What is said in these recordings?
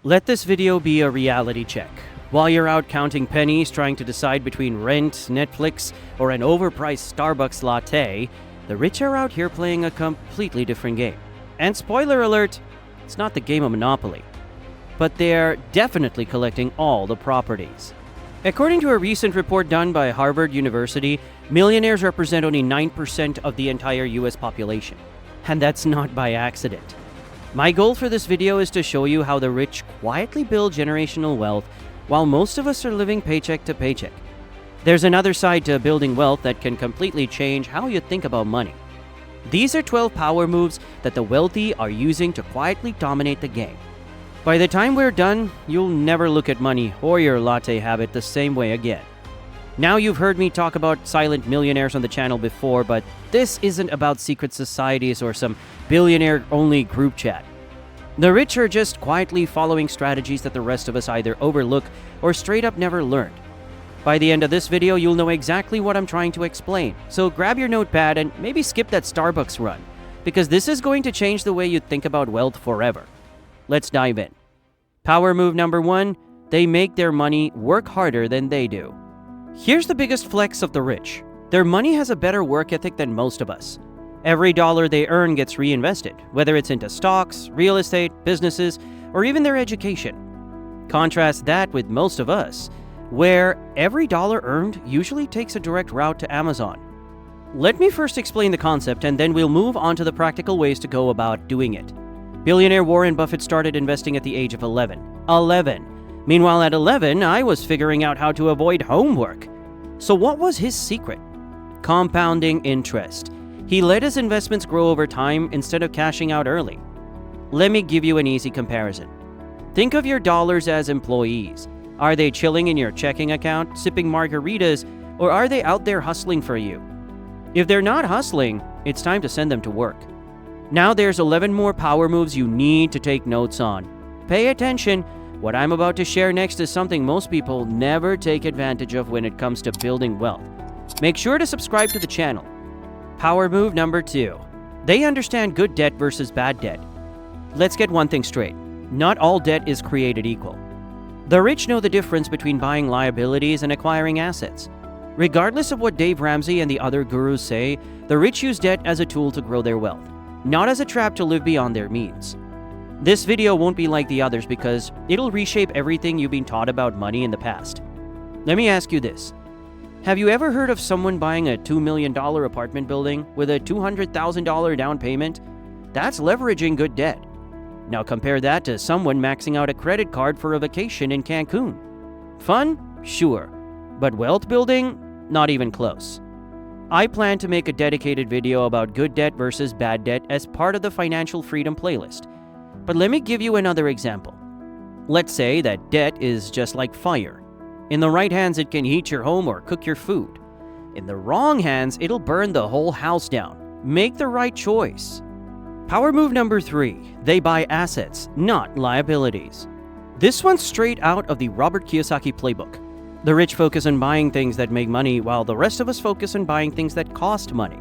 Let this video be a reality check. While you're out counting pennies trying to decide between rent, Netflix, or an overpriced Starbucks latte, the rich are out here playing a completely different game. And spoiler alert, it's not the game of Monopoly. But they're definitely collecting all the properties. According to a recent report done by Harvard University, millionaires represent only 9% of the entire US population. And that's not by accident. My goal for this video is to show you how the rich quietly build generational wealth while most of us are living paycheck to paycheck. There's another side to building wealth that can completely change how you think about money. These are 12 power moves that the wealthy are using to quietly dominate the game. By the time we're done, you'll never look at money or your latte habit the same way again. Now you've heard me talk about silent millionaires on the channel before, but this isn't about secret societies or some billionaire-only group chat. The rich are just quietly following strategies that the rest of us either overlook or straight up never learned. By the end of this video, you'll know exactly what I'm trying to explain, so grab your notepad and maybe skip that Starbucks run, because this is going to change the way you think about wealth forever. Let's dive in. Power move number 1, they make their money work harder than they do. Here's the biggest flex of the rich. Their money has a better work ethic than most of us. Every dollar they earn gets reinvested, whether it's into stocks, real estate, businesses, or even their education. Contrast that with most of us, where every dollar earned usually takes a direct route to Amazon. Let me first explain the concept, and then we'll move on to the practical ways to go about doing it. Billionaire Warren Buffett started investing at the age of 11. Meanwhile, at 11, I was figuring out how to avoid homework. So what was his secret? Compounding interest. He let his investments grow over time instead of cashing out early. Let me give you an easy comparison. Think of your dollars as employees. Are they chilling in your checking account, sipping margaritas, or are they out there hustling for you? If they're not hustling, it's time to send them to work. Now there's 11 more power moves you need to take notes on. Pay attention. What I'm about to share next is something most people never take advantage of when it comes to building wealth. Make sure to subscribe to the channel. Power move number 2. They understand good debt versus bad debt. Let's get one thing straight. Not all debt is created equal. The rich know the difference between buying liabilities and acquiring assets. Regardless of what Dave Ramsey and the other gurus say, the rich use debt as a tool to grow their wealth, not as a trap to live beyond their means. This video won't be like the others because it'll reshape everything you've been taught about money in the past. Let me ask you this. Have you ever heard of someone buying a $2 million apartment building with a $200,000 down payment? That's leveraging good debt. Now compare that to someone maxing out a credit card for a vacation in Cancun. Fun? Sure. But wealth building? Not even close. I plan to make a dedicated video about good debt versus bad debt as part of the Financial Freedom playlist. But let me give you another example. Let's say that debt is just like fire. In the right hands, it can heat your home or cook your food. In the wrong hands, it'll burn the whole house down. Make the right choice. Power move number 3. They buy assets, not liabilities. This one's straight out of the Robert Kiyosaki playbook. The rich focus on buying things that make money, while the rest of us focus on buying things that cost money.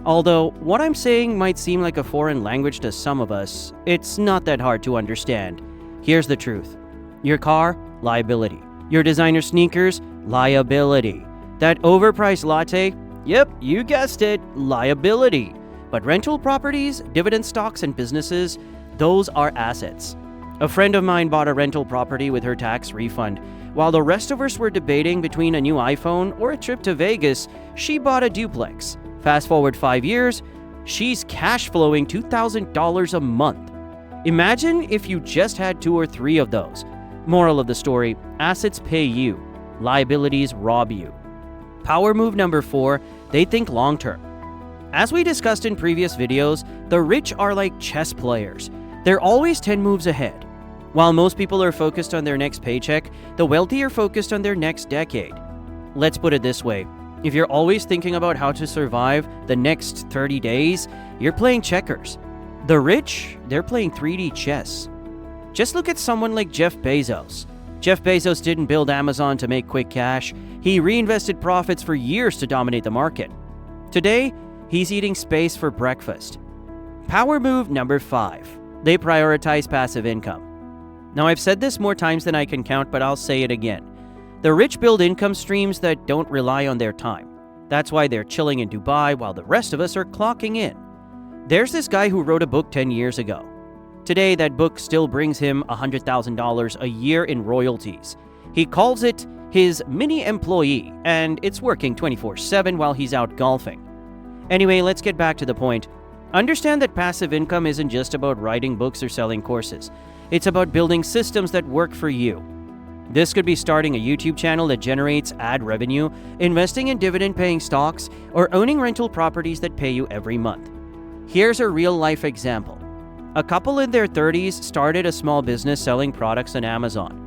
Although, what I'm saying might seem like a foreign language to some of us, it's not that hard to understand. Here's the truth. Your car, liability. Your designer sneakers, liability. That overpriced latte, yep, you guessed it, liability. But rental properties, dividend stocks, and businesses, those are assets. A friend of mine bought a rental property with her tax refund. While the rest of us were debating between a new iPhone or a trip to Vegas, she bought a duplex. Fast forward 5 years, she's cash flowing $2,000 a month. Imagine if you just had 2 or 3 of those. Moral of the story, assets pay you, liabilities rob you. Power move number 4, they think long term. As we discussed in previous videos, the rich are like chess players. They're always 10 moves ahead. While most people are focused on their next paycheck, the wealthy are focused on their next decade. Let's put it this way. If you're always thinking about how to survive the next 30 days, you're playing checkers. The rich, they're playing 3D chess. Just look at someone like Jeff Bezos. Jeff Bezos didn't build Amazon to make quick cash. He reinvested profits for years to dominate the market. Today, he's eating space for breakfast. Power move number 5. They prioritize passive income. Now, I've said this more times than I can count, but I'll say it again. The rich build income streams that don't rely on their time. That's why they're chilling in Dubai while the rest of us are clocking in. There's this guy who wrote a book 10 years ago. Today, that book still brings him $100,000 a year in royalties. He calls it his mini employee, and it's working 24/7 while he's out golfing. Anyway, let's get back to the point. Understand that passive income isn't just about writing books or selling courses. It's about building systems that work for you. This could be starting a YouTube channel that generates ad revenue, investing in dividend-paying stocks, or owning rental properties that pay you every month. Here's a real-life example. A couple in their 30s started a small business selling products on Amazon.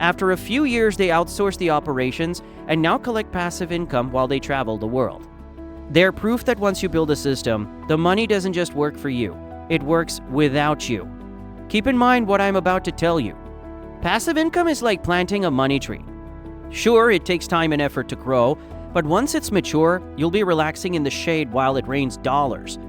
After a few years, they outsourced the operations and now collect passive income while they travel the world. They're proof that once you build a system, the money doesn't just work for you, it works without you. Keep in mind what I'm about to tell you. Passive income is like planting a money tree. Sure, it takes time and effort to grow, but once it's mature, you'll be relaxing in the shade while it rains dollars.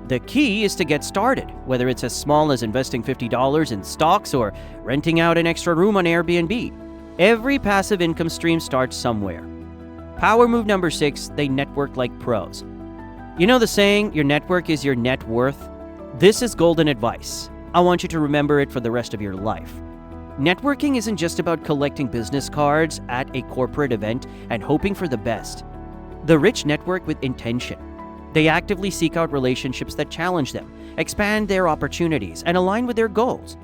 The key is to get started, whether it's as small as investing $50 in stocks or renting out an extra room on Airbnb. Every passive income stream starts somewhere. Power move number 6, they network like pros. You know the saying, your network is your net worth? This is golden advice. I want you to remember it for the rest of your life. Networking isn't just about collecting business cards at a corporate event and hoping for the best. The rich network with intention. They actively seek out relationships that challenge them, expand their opportunities, and align with their goals.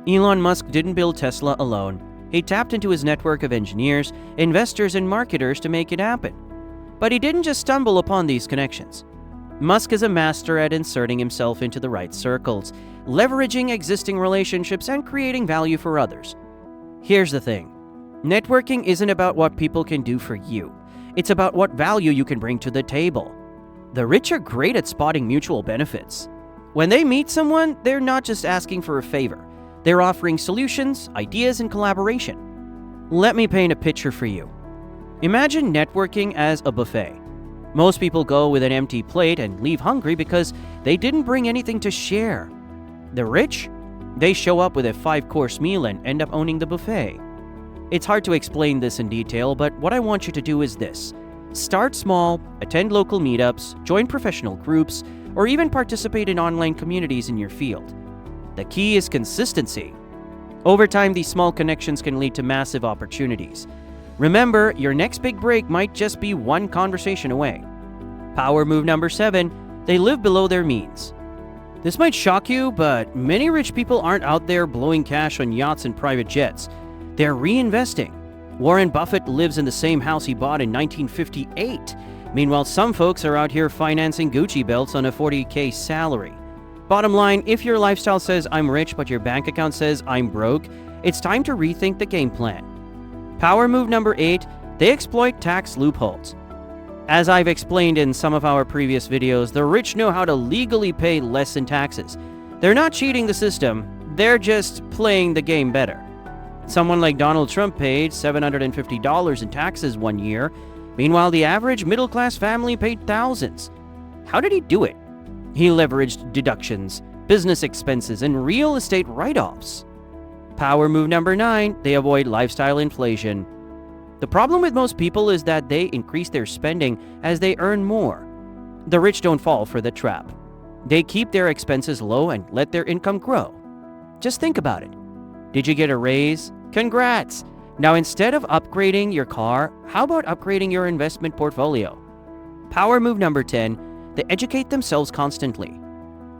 Elon Musk didn't build Tesla alone. He tapped into his network of engineers, investors, and marketers to make it happen. But he didn't just stumble upon these connections. Musk is a master at inserting himself into the right circles, leveraging existing relationships, and creating value for others. Here's the thing. Networking isn't about what people can do for you. It's about what value you can bring to the table. The rich are great at spotting mutual benefits. When they meet someone, they're not just asking for a favor. They're offering solutions, ideas, and collaboration. Let me paint a picture for you. Imagine networking as a buffet. Most people go with an empty plate and leave hungry because they didn't bring anything to share. The rich? They show up with a 5-course meal and end up owning the buffet. It's hard to explain this in detail, but what I want you to do is this. Start small, attend local meetups, join professional groups, or even participate in online communities in your field. The key is consistency. Over time, these small connections can lead to massive opportunities. Remember, your next big break might just be one conversation away. Power move number 7, they live below their means. This might shock you, but many rich people aren't out there blowing cash on yachts and private jets. They're reinvesting. Warren Buffett lives in the same house he bought in 1958. Meanwhile, some folks are out here financing Gucci belts on a $40K salary. Bottom line, if your lifestyle says I'm rich but your bank account says I'm broke, it's time to rethink the game plan. Power move number 8, they exploit tax loopholes. As I've explained in some of our previous videos, the rich know how to legally pay less in taxes. They're not cheating the system, they're just playing the game better. Someone like Donald Trump paid $750 in taxes one year. Meanwhile, the average middle-class family paid thousands. How did he do it? He leveraged deductions, business expenses, and real estate write-offs. Power move number 9, they avoid lifestyle inflation. The problem with most people is that they increase their spending as they earn more. The rich don't fall for the trap. They keep their expenses low and let their income grow. Just think about it. Did you get a raise? Congrats! Now instead of upgrading your car, how about upgrading your investment portfolio? Power move number 10, they educate themselves constantly.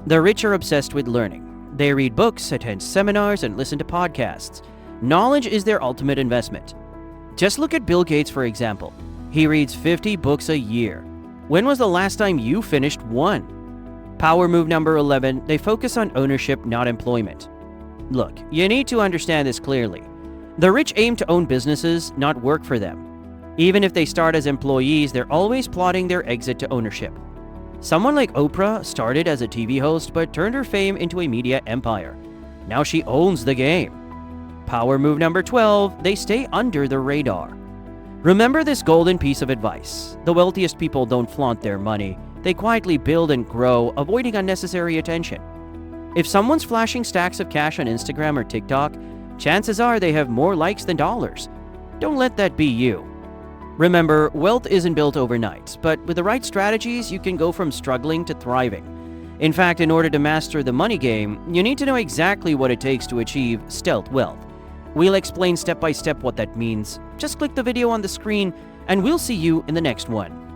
The rich are obsessed with learning. They read books, attend seminars, and listen to podcasts. Knowledge is their ultimate investment. Just look at Bill Gates, for example. He reads 50 books a year. When was the last time you finished one? Power move number 11, they focus on ownership, not employment. Look, you need to understand this clearly. The rich aim to own businesses, not work for them. Even if they start as employees, they're always plotting their exit to ownership. Someone like Oprah started as a TV host but turned her fame into a media empire. Now she owns the game. Power move number 12, they stay under the radar. Remember this golden piece of advice. The wealthiest people don't flaunt their money. They quietly build and grow, avoiding unnecessary attention. If someone's flashing stacks of cash on Instagram or TikTok, chances are they have more likes than dollars. Don't let that be you. Remember, wealth isn't built overnight, but with the right strategies, you can go from struggling to thriving. In fact, in order to master the money game, you need to know exactly what it takes to achieve stealth wealth. We'll explain step by step what that means. Just click the video on the screen, and we'll see you in the next one.